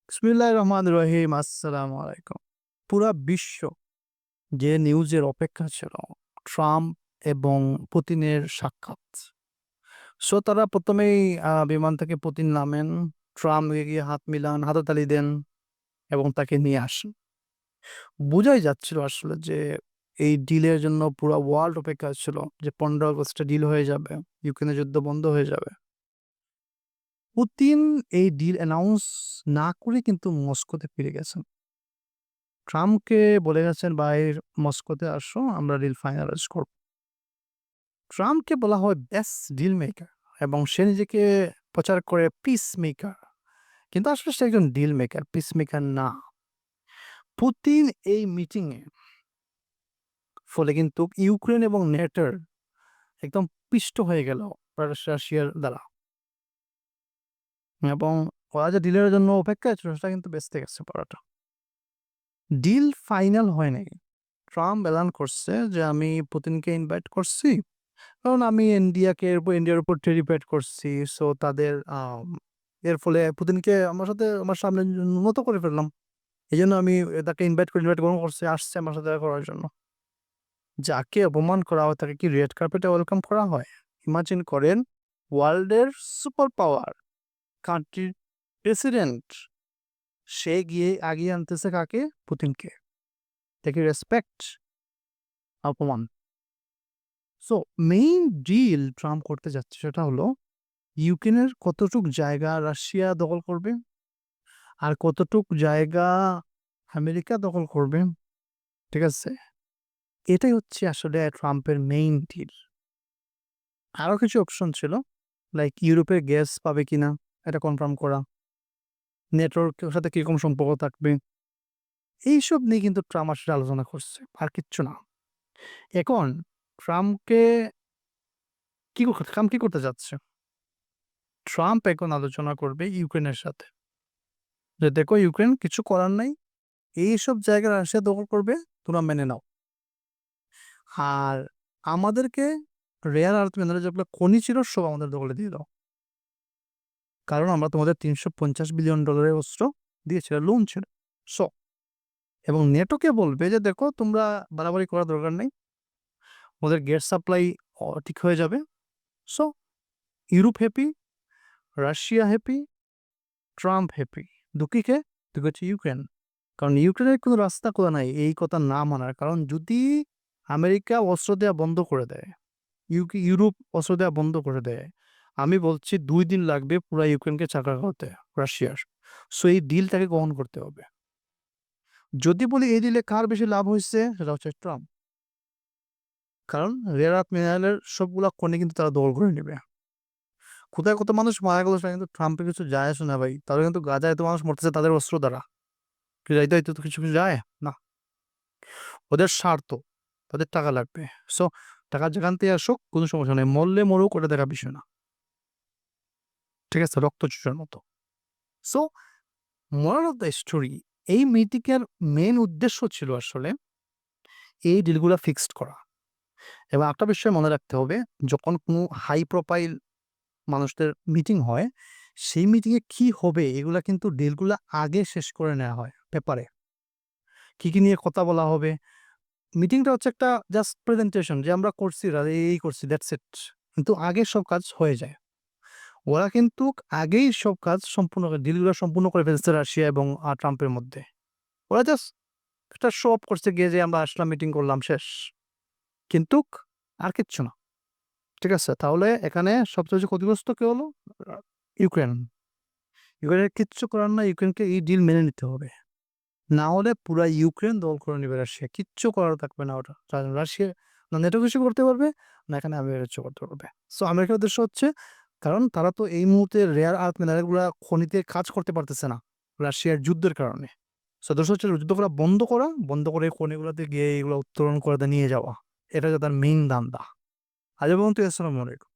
বিসমিল্লাহির রহমানির রহিম। আসসালামু আলাইকুম। পুরা বিশ্ব যে নিউজের অপেক্ষা ছিল ট্রাম্প এবং পুতিনের সাক্ষাৎ। তারা ১ম এই বিমান থেকে পুতিন নামেন। ট্রাম্প গিয়ে হাত মিলান, হাততালি দেন এবং তাকে নিয়ে আসেন। বোঝাই যাচ্ছিল আসলে যে এই ডিলের জন্য পুরা ওয়ার্ল্ড অপেক্ষা ছিল যে ১৫ আগস্টে ডিল হয়ে যাবে, ইউক্রেনের যুদ্ধ বন্ধ হয়ে যাবে। পুতিন এই ডিল অ্যানাউন্স না করে কিন্তু মস্কোতে ফিরে গেছেন। ট্রাম্পকে বলে গেছেন, "ভাই মস্কোতে আসো, আমরা ডিল ফাইনালাইজ করব।" ট্রাম্পকে বলা হয় বেস্ট ডিল মেকার এবং সে নিজেকে প্রচার করে পিস মেকার। কিন্তু আসলে সে একজন ডিল মেকার, পিস মেকার না। পুতিন এই মিটিংয়ে ফলে কিন্তু ইউক্রেন এবং নেটোর একদম পিষ্ট হয়ে গেল রাশিয়ার দ্বারা এবং ওরা যে ডিলের জন্য অপেক্ষায় ছিল সেটা কিন্তু বেঁচতে গেছে পড়াটা। ডিল ফাইনাল হয় নাই। ট্রাম্প এলান করছে যে, "আমি পুতিনকে ইনভাইট করছি। কারণ আমি ইন্ডিয়ার উপর ট্যারিফ এড করছি। সো তাদের এর ফলে পুতিনকে আমার সামনে উন্নত করে ফেললাম। এজন্য আমি তাকে ইনভাইট গ্রহণ করছি, আসছে আমার সাথে দেখা করার জন্য।" যাকে অপমান করা হয় তাকে কি রেড কার্পেটে ওয়েলকাম করা হয়? ইমাজিন করেন ওয়ার্ল্ডের সুপার পাওয়ার কান্ট্রির প্রেসিডেন্ট সে গিয়ে আগিয়ে আনতেছে কাকে? পুতিনকে। এটা কি রেসপেক্ট? অপমান। সো মেইন ডিল ট্রাম্প করতে যাচ্ছে সেটা হলো ইউক্রেনের কতটুক জায়গা রাশিয়া দখল করবে আর কতটুক জায়গা আমেরিকা দখল করবে, ঠিক আছে? এটাই হচ্ছে আসলে ট্রাম্পের মেইন ডিল। আরো কিছু অপশন ছিল, লাইক ইউরোপের গ্যাস পাবে কিনা এটা কনফার্ম করা, নেটওয়ার্কের সাথে কিরকম সম্পর্ক থাকবে, এইসব নিয়ে কিন্তু ট্রাম্প আসলে আলোচনা করছে, আর কিচ্ছু না। এখন ট্রাম্পকে ট্রাম্প কি করতে যাচ্ছে? ট্রাম্প এখন আলোচনা করবে ইউক্রেনের সাথে যে, "দেখো ইউক্রেন, কিছু করার নাই। এইসব জায়গা রাশিয়া দখল করবে, তোমরা মেনে নাও। আর আমাদেরকে রেয়ার আর্থ মিনারেল যেগুলো খনি ছিল সব আমাদের দখলে দিয়ে দাও। কারণ আমরা তোমাদের $৩৫০ বিলিয়ন অস্ত্র দিয়েছি, লোন ছিল।" সো এবং নেটোকে বলবে যে, "দেখো তোমরা বাড়াবাড়ি করার দরকার নেই। ওদের গ্যাস সাপ্লাই ঠিক হয়ে যাবে। So Europe happy, Russia happy, Trump happy." দুঃখী কে? দুঃখী হচ্ছে ইউক্রেন। কারণ ইউক্রেনের কোনো রাস্তা খোলা নাই এই কথা না মানার। কারণ যদি আমেরিকা অস্ত্র দেয়া বন্ধ করে দেয়, ইউরোপ অস্ত্র দেয়া বন্ধ করে দেয়, আমি বলছি ২ দিন লাগবে পুরা ইউক্রেনকে ছাড়া হতে রাশিয়ার। সো এই ডিল তাকে গ্রহণ করতে হবে। যদি বলি এই ডিলে কার বেশি লাভ হইছে সেটা হচ্ছে ট্রাম্প। কারণ রেয়ার আর্থ মিনারেলের সবগুলা খনি কিন্তু তারা দখল করে নিবে। কোথায় কত মানুষ মারা গেল সেটা কিন্তু ট্রাম্পের কিছু যায় আসে না ভাই। তাহলে কিন্তু গাজায় এত মানুষ মরতেছে তাদের অস্ত্র দ্বারা। কি যাইতে তো কিছু যায়? না। ওদের স্বার্থ, তাদের টাকা লাগবে। সো টাকা যেখান থেকে আসুক কোনো সমস্যা নেই। মরলে মরুক, ওটা দেখার বিষয় না। ঠিক আছে? রক্ত চুষার মতো। So moral of the story, এই মিটিংয়ের মেইন উদ্দেশ্য ছিল আসলে এই ডিলগুলা ফিক্সড করা। এবং একটা বিষয় মনে রাখতে হবে, যখন কোনো হাই প্রোফাইল মানুষদের মিটিং হয়, সেই মিটিংয়ে কি হবে এগুলা কিন্তু ডিলগুলা আগে শেষ করে নেয়া হয় পেপারে। কি নিয়ে কথা বলা হবে। মিটিংটা হচ্ছে একটা জাস্ট প্রেজেন্টেশন যে আমরা করছি, এই করছি, দ্যাটস ইট। কিন্তু আগে সব কাজ হয়ে যায়। ওরা কিন্তু আগেই সব কাজ সম্পূর্ণ করে, ডিলগুলো সম্পূর্ণ করে ফেলছে রাশিয়া এবং ট্রাম্পের মধ্যে। ওরা জাস্ট একটা শো অফ করছে গিয়ে যে আমরা আসলাম, মিটিং করলাম, শেষ। কিন্তুক আর কিচ্ছু না। ঠিক আছে? তাহলে এখানে সবচেয়ে বেশি ক্ষতিগ্রস্ত কে হলো? আ ইউক্রেন। ইউক্রেনের কিচ্ছু করার নাই, ইউক্রেনকে এই ডিল মেনে নিতে হবে। না হলে পুরা ইউক্রেন দখল করে নিবে রাশিয়া। কিচ্ছু করার থাকবে না ওটা। রাশিয়া না নেটো কিছু করতে পারবে, না এখানে আমেরিকা কিছু করতে পারবে। সো আমেরিকার উদ্দেশ্য হচ্ছে, কারণ তারা তো এই মুহূর্তে রেয়ার আর্থ মিনারেল গুলা খনিতে কাজ করতে পারতেছে না রাশিয়ার যুদ্ধের কারণে। সো উদ্দেশ্য হচ্ছে যুদ্ধ করা বন্ধ করা, বন্ধ করে খনিগুলোতে গিয়ে এগুলো উত্তোলন করে নিয়ে যাওয়া। এটা হচ্ছে তার মেইন ধান্দা। আজ এ পর্যন্তই। আসসালামু আলাইকুম।